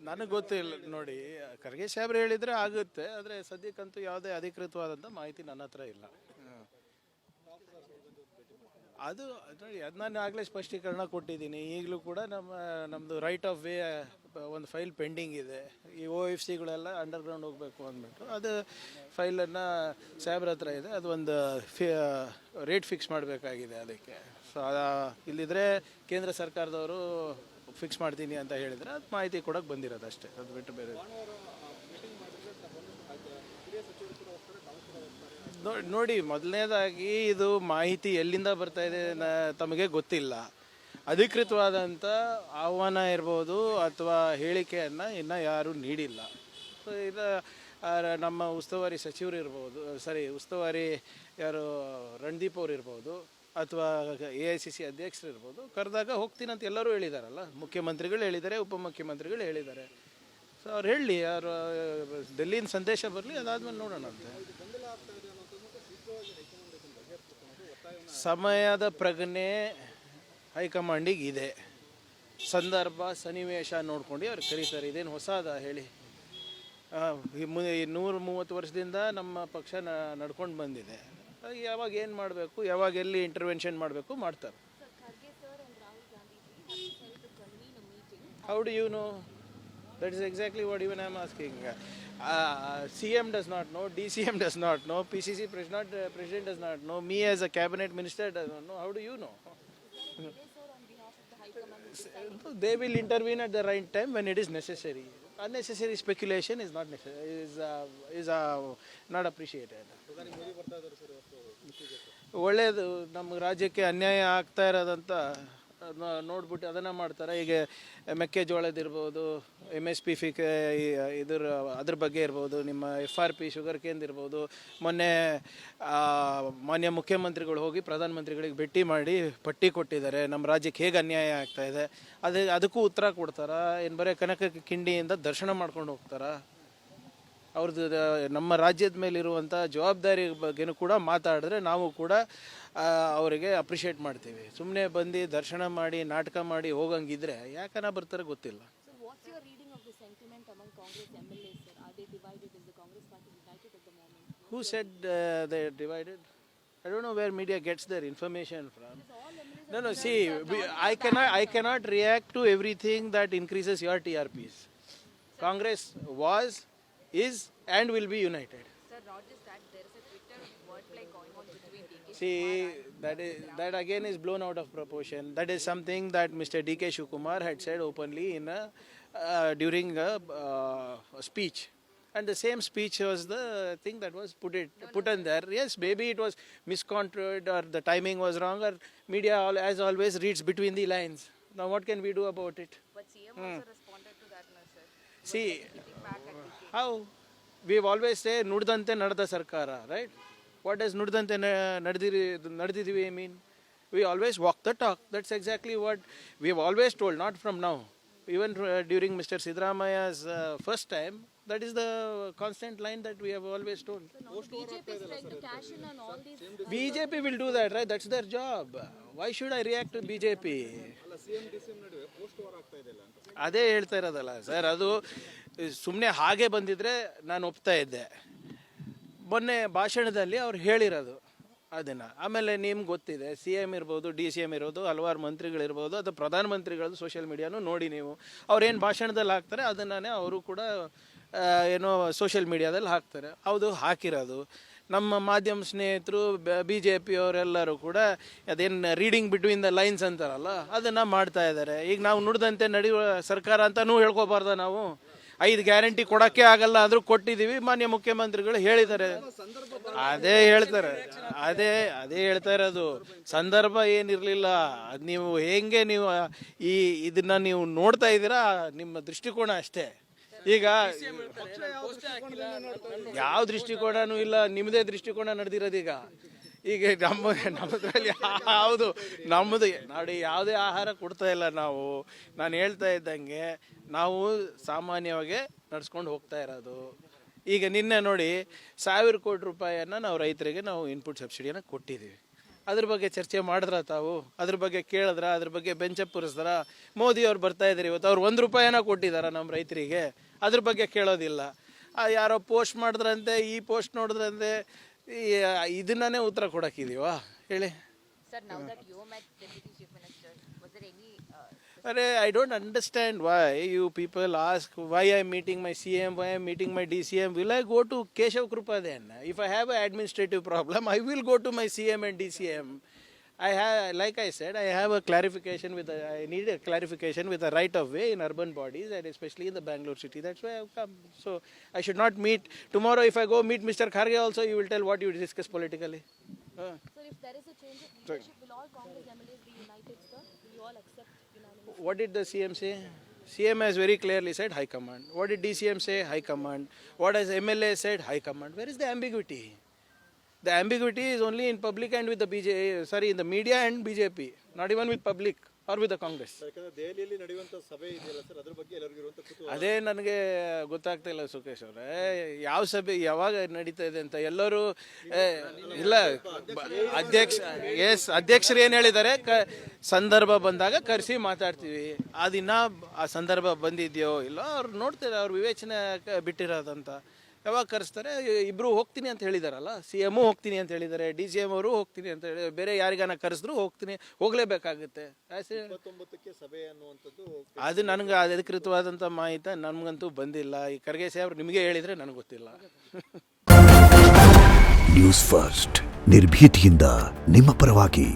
ನನಗೆ ಗೊತ್ತಿಲ್ಲ ನೋಡಿ. ಖರ್ಗೆ ಸಾಹೇಬ್ರು ಹೇಳಿದರೆ ಆಗುತ್ತೆ, ಆದರೆ ಸದ್ಯಕ್ಕಂತೂ ಯಾವುದೇ ಅಧಿಕೃತವಾದಂಥ ಮಾಹಿತಿ ನನ್ನ ಹತ್ರ ಇಲ್ಲ. ಅದು ನೋಡಿ, ಅದು ನಾನು ಆಗಲೇ ಸ್ಪಷ್ಟೀಕರಣ ಕೊಟ್ಟಿದ್ದೀನಿ. ಈಗಲೂ ಕೂಡ ನಮ್ಮದು ರೈಟ್ ಆಫ್ ವೇ ಒಂದು ಫೈಲ್ ಪೆಂಡಿಂಗ್ ಇದೆ. ಈ OFCಗಳೆಲ್ಲ ಅಂಡರ್ಗ್ರೌಂಡ್ ಹೋಗಬೇಕು ಅಂದ್ಬಿಟ್ಟು ಅದು ಫೈಲನ್ನು ಸಾಹೇಬ್ರ ಹತ್ರ ಇದೆ. ಅದು ಒಂದು ರೇಟ್ ಫಿಕ್ಸ್ ಮಾಡಬೇಕಾಗಿದೆ ಅದಕ್ಕೆ. ಸೊ ಇಲ್ಲಿದ್ರೆ ಕೇಂದ್ರ ಸರ್ಕಾರದವರು ಫಿಕ್ಸ್ ಮಾಡ್ತೀನಿ ಅಂತ ಹೇಳಿದರೆ ಅದು ಮಾಹಿತಿ ಕೊಡೋಕೆ ಬಂದಿರೋದು ಅಷ್ಟೇ, ಅದು ಬಿಟ್ಟು ಬೇರೆ. ನೋಡಿ, ಮೊದಲನೇದಾಗಿ ಇದು ಮಾಹಿತಿ ಎಲ್ಲಿಂದ ಬರ್ತಾ ಇದೆ ತಮಗೆ ಗೊತ್ತಿಲ್ಲ. ಅಧಿಕೃತವಾದಂಥ ಆಹ್ವಾನ ಇರ್ಬೋದು ಅಥವಾ ಹೇಳಿಕೆಯನ್ನು ಇನ್ನೂ ಯಾರೂ ನೀಡಿಲ್ಲ. ಸೊ ಇದು ನಮ್ಮ ಉಸ್ತುವಾರಿ ಸಚಿವರು ಇರ್ಬೋದು, ಉಸ್ತುವಾರಿ ಯಾರು ರಣದೀಪ್ ಅವ್ರು ಇರ್ಬೋದು ಅಥವಾ AICC ಅಧ್ಯಕ್ಷರು ಇರ್ಬೋದು, ಕರೆದಾಗ ಹೋಗ್ತೀನಿ ಅಂತ ಎಲ್ಲರೂ ಹೇಳಿದಾರಲ್ಲ. ಮುಖ್ಯಮಂತ್ರಿಗಳು ಹೇಳಿದ್ದಾರೆ, ಉಪಮುಖ್ಯಮಂತ್ರಿಗಳು ಹೇಳಿದ್ದಾರೆ. ಸೊ ಅವ್ರು ಹೇಳಲಿ, ಯಾರು ಡೆಲ್ಲಿಯಿಂದ ಸಂದೇಶ ಬರಲಿ, ಅದಾದ್ಮೇಲೆ ನೋಡೋಣ ಅಂತ. ಸಮಯದ ಪ್ರಜ್ಞೆ ಹೈಕಮಾಂಡಿಗೆ ಇದೆ. ಸಂದರ್ಭ ಸನ್ನಿವೇಶ ನೋಡ್ಕೊಂಡು ಅವ್ರು ಕರೀತಾರೆ. ಇದೇನು ಹೊಸದ ಹೇಳಿ? 130 ವರ್ಷದಿಂದ ನಮ್ಮ ಪಕ್ಷ ನಡ್ಕೊಂಡು ಬಂದಿದೆ. ಯಾವಾಗ ಏನು ಮಾಡಬೇಕು, ಯಾವಾಗ ಎಲ್ಲಿ ಇಂಟರ್ವೆನ್ಷನ್ ಮಾಡಬೇಕು ಮಾಡ್ತಾರೆ. How do you know? That is exactly what even I am asking. CM does not know, DCM does not know, PCC president does not know, me as a cabinet minister does not know. How do you know? They will intervene at the right time when it is necessary. Unnecessary speculation is not necessary, is not appreciated. ಒಳ್ಳೆಯದು. ನಮ್ಮ ರಾಜ್ಯಕ್ಕೆ ಅನ್ಯಾಯ ಆಗ್ತಾ ಇರೋದಂತ ನೋಡ್ಬಿಟ್ಟು ಅದನ್ನು ಮಾಡ್ತಾರೆ. ಈಗ ಮೆಕ್ಕೆಜೋಳದಿರ್ಬೋದು, MSP ಅದ್ರ ಬಗ್ಗೆ ಇರ್ಬೋದು, ನಿಮ್ಮ FRP ಶುಗರ್ ಕೇಂದ್ರ ಇರ್ಬೋದು. ಮೊನ್ನೆ ಮಾನ್ಯ ಮುಖ್ಯಮಂತ್ರಿಗಳು ಹೋಗಿ ಪ್ರಧಾನಮಂತ್ರಿಗಳಿಗೆ ಭೇಟಿ ಮಾಡಿ ಪಟ್ಟಿ ಕೊಟ್ಟಿದ್ದಾರೆ, ನಮ್ಮ ರಾಜ್ಯಕ್ಕೆ ಹೇಗೆ ಅನ್ಯಾಯ ಆಗ್ತಾ ಇದೆ. ಅದಕ್ಕೂ ಉತ್ತರ ಕೊಡ್ತಾರಾ? ಏನು ಬರೀ ಕನಕ ಕಿಂಡಿಯಿಂದ ದರ್ಶನ ಮಾಡ್ಕೊಂಡು ಹೋಗ್ತಾರಾ? ಅವ್ರದ್ದು ನಮ್ಮ ರಾಜ್ಯದ ಮೇಲಿರುವಂಥ ಜವಾಬ್ದಾರಿ ಬಗ್ಗೆನೂ ಕೂಡ ಮಾತಾಡಿದ್ರೆ ನಾವು ಕೂಡ ಅವರಿಗೆ ಅಪ್ರಿಷಿಯೇಟ್ ಮಾಡ್ತೀವಿ. ಸುಮ್ಮನೆ ಬಂದು ದರ್ಶನ ಮಾಡಿ ನಾಟಕ ಮಾಡಿ ಹೋಗಂಗಿದ್ರೆ ಯಾಕನ ಬರ್ತಾರೆ ಗೊತ್ತಿಲ್ಲ. Who said they are divided? I don't know where media gets their information from. No, see, I cannot react to everything that increases your TRPs. Congress was, is and will be united. Sir, not just that, there is a Twitter wordplay going on between DK. See, that again is blown out of proportion. That is something that Mr. DK Shivakumar had said openly during a speech. And the same speech was the thing that was put in there. Yes, maybe it was misconstrued or the timing was wrong, or media as always reads between the lines. Now what can we do about it? But CM also responded to that, no, sir. See, Back at DK. how? We've always say ನುಡ್ದಂತೆ ನಡೆದ ಸರ್ಕಾರ, right? What does ನುಡ್ದಂತೆ ನಡೆದಿದ್ದೀವಿ mean? We always walk the talk. That's exactly what we've always told, not from now. Even during Mr. Siddaramaya's first time, that is the constant line that we have always told. BJP is trying to cash in on all these. BJP will do that, right? That's their job. Why should I react to BJP? ಅದೇ ಹೇಳ್ತಾ ಇರೋದಲ್ಲ sir. ಅದು ಸುಮ್ಮನೆ ಹಾಗೆ ಬಂದಿದ್ರೆ ನಾನು ಒಪ್ತಾ ಇದ್ದೆ. ಮೊನ್ನೆ ಭಾಷಣದಲ್ಲಿ ಅವ್ರು ಹೇಳಿರೋದು ಅದನ್ನು. ಆಮೇಲೆ ನಿಮ್ಗೆ ಗೊತ್ತಿದೆ, CM ಇರ್ಬೋದು, DCM ಇರ್ಬೋದು, ಹಲವಾರು ಮಂತ್ರಿಗಳಿರ್ಬೋದು, ಅಥವಾ ಪ್ರಧಾನಮಂತ್ರಿಗಳದ್ದು ಸೋಷಿಯಲ್ ಮೀಡಿಯಾನು ನೋಡಿ ನೀವು. ಅವ್ರೇನು ಭಾಷಣದಲ್ಲಿ ಹಾಕ್ತಾರೆ ಅದನ್ನೇ ಅವರು ಕೂಡ ಏನೋ ಸೋಷಿಯಲ್ ಮೀಡಿಯಾದಲ್ಲಿ ಹಾಕ್ತಾರೆ. ಹೌದು, ಹಾಕಿರೋದು. ನಮ್ಮ ಮಾಧ್ಯಮ ಸ್ನೇಹಿತರು BJP ಅವರೆಲ್ಲರೂ ಕೂಡ ಅದೇನು ರೀಡಿಂಗ್ ಬಿಟ್ವೀನ್ ದ ಲೈನ್ಸ್ ಅಂತಾರಲ್ಲ ಅದನ್ನು ಮಾಡ್ತಾ ಇದ್ದಾರೆ. ಈಗ ನಾವು ನುಡಿದಂತೆ ನಡೆಯುವ ಸರ್ಕಾರ ಅಂತಲೂ ಹೇಳ್ಕೊಬಾರ್ದ? ನಾವು 5 ಗ್ಯಾರಂಟಿ ಕೊಡೋಕ್ಕೆ ಆಗಲ್ಲ ಅಂದರೂ ಕೊಟ್ಟಿದ್ದೀವಿ. ಮಾನ್ಯ ಮುಖ್ಯಮಂತ್ರಿಗಳು ಹೇಳಿದ್ದಾರೆ, ಅದೇ ಹೇಳ್ತಾ ಇರೋದು. ಸಂದರ್ಭ ಏನಿರಲಿಲ್ಲ. ಅದು ನೀವು ಹೆಂಗೆ ನೀವು ಇದನ್ನು ನೀವು ನೋಡ್ತಾ ಇದ್ದೀರಾ, ನಿಮ್ಮ ದೃಷ್ಟಿಕೋನ ಅಷ್ಟೇ. ಈಗ ಯಾವ ದೃಷ್ಟಿಕೋನೂ ಇಲ್ಲ, ನಿಮ್ಮದೇ ದೃಷ್ಟಿಕೋನ ನಡೆದಿರೋದೀಗ. ಈಗ ನಮ್ಮದ್ರಲ್ಲಿ ಹೌದು, ನಮ್ಮದು ನೋಡಿ, ಯಾವುದೇ ಆಹಾರ ಕೊಡ್ತಾ ಇಲ್ಲ ನಾವು. ನಾನು ಹೇಳ್ತಾ ಇದ್ದಂಗೆ ನಾವು ಸಾಮಾನ್ಯವಾಗಿ ನಡ್ಸ್ಕೊಂಡು ಹೋಗ್ತಾ ಇರೋದು. ಈಗ ನಿನ್ನೆ ನೋಡಿ 1000 ಕೋಟಿ ರೂಪಾಯಿಯನ್ನು ನಾವು ರೈತರಿಗೆ ನಾವು ಇನ್ಪುಟ್ ಸಬ್ಸಿಡಿಯನ್ನು ಕೊಟ್ಟಿದ್ದೀವಿ. ಅದ್ರ ಬಗ್ಗೆ ಚರ್ಚೆ ಮಾಡಿದ್ರ ತಾವು? ಅದ್ರ ಬಗ್ಗೆ ಕೇಳಿದ್ರ? ಅದ್ರ ಬಗ್ಗೆ ಬೆಂಚಪ್ ಪುರಿಸ್ತಾರ? ಮೋದಿ ಅವ್ರು ಬರ್ತಾ ಇದ್ದಾರೆ ಇವತ್ತು, ಅವ್ರು 1 ರೂಪಾಯಿನ ಕೊಟ್ಟಿದ್ದಾರ ನಮ್ಮ ರೈತರಿಗೆ? ಅದ್ರ ಬಗ್ಗೆ ಕೇಳೋದಿಲ್ಲ. ಯಾರೋ ಪೋಸ್ಟ್ ಮಾಡಿದ್ರಂತೆ, ಈ ಪೋಸ್ಟ್ ನೋಡಿದ್ರಂತೆ, ಇದನ್ನೇ ಉತ್ತರ ಕೊಡೋಕ್ಕಿದೀವಾ ಹೇಳಿ? Sir, now that you met Deputy Chief Minister, was there any I don't understand why you people ask why I'm meeting my CM, why I'm meeting my DCM. Will I go to Keshav Krupa then? If I have an administrative problem, I will go to my CM and DCM. Like I said, I have a clarification I need a clarification with the right of way in urban bodies and especially in the Bangalore city. That's why I've come. So I should not meet. Tomorrow if I go meet Mr. Kharge also, you will tell what you discuss politically. Sir, if there is a change of leadership, will all Congress MLAs be united, sir? Will you all accept unanimous? What did the CM say? CM has very clearly said high command. What did DCM say? High command. What has MLA said? High command. Where is the ambiguity? The ambiguity is only in public and with the in the media and BJP. Not even with public or with the Congress. ಯಾಕಂದ್ರೆ ದೆಹಲಿಯಲ್ಲಿ ನಡೆಯುವಂತ ಸಭೆ ಇದೆಯಲ್ಲ sir, ಅದ್ರ ಬಗ್ಗೆ ಎಲ್ಲರಿಗೂ ಇರುವಂತ ಕುತೂಹಲ. ಅದೇ ನನಗೆ ಗೊತ್ತಾಗ್ತಾ ಇಲ್ಲ ಸುಖೇಶ್ ಅವರೇ, ಯಾವ ಸಭೆ ಯಾವಾಗ ನಡೀತಾ ಇದೆ ಅಂತ. ಎಲ್ಲರೂ ಇಲ್ಲ, ಅಧ್ಯಕ್ಷರು ಏನು ಹೇಳಿದ್ದಾರೆ, ಸಂದರ್ಭ ಬಂದಾಗ ಕರೆಸಿ ಮಾತಾಡ್ತೀವಿ. ಆ ದಿನ ಆ ಸಂದರ್ಭ ಬಂದಿದೆಯೋ ಇಲ್ಲೋ ಅವ್ರು ನೋಡ್ತಾರೆ, ಅವ್ರ ವಿವೇಚನೆ ಬಿಟ್ಟಿರೋದಂತ. ಯಾವಾಗ ಕರೆಸ್ತಾರೆ, ಇಬ್ಬರು ಹೋಗ್ತೀನಿ ಅಂತ ಹೇಳಿದಾರಲ್ಲ, CM ಹೋಗ್ತೀನಿ ಅಂತ ಹೇಳಿದ್ದಾರೆ, DCM ಅವರು ಹೋಗ್ತೀನಿ ಅಂತ ಹೇಳಿ, ಬೇರೆ ಯಾರಿಗಾನ ಕರೆಸಿದ್ರು ಹೋಗಲೇಬೇಕಾಗುತ್ತೆ. 29ಕ್ಕೆ ಸಭೆ ಅನ್ನುವಂಥದ್ದು ಅದು ನನಗೆ ಅಧಿಕೃತವಾದಂಥ ಮಾಹಿತಿ ನಮಗಂತೂ ಬಂದಿಲ್ಲ. ಈ ಖರ್ಗೆ ಸಾಹೇಬ್ರು ನಿಮಗೆ ಹೇಳಿದರೆ ನನಗೆ ಗೊತ್ತಿಲ್ಲ. ನ್ಯೂಸ್ ಫಸ್ಟ್ ನಿರ್ಭೀತಿಯಿಂದ ನಿಮ್ಮ ಪರವಾಗಿ.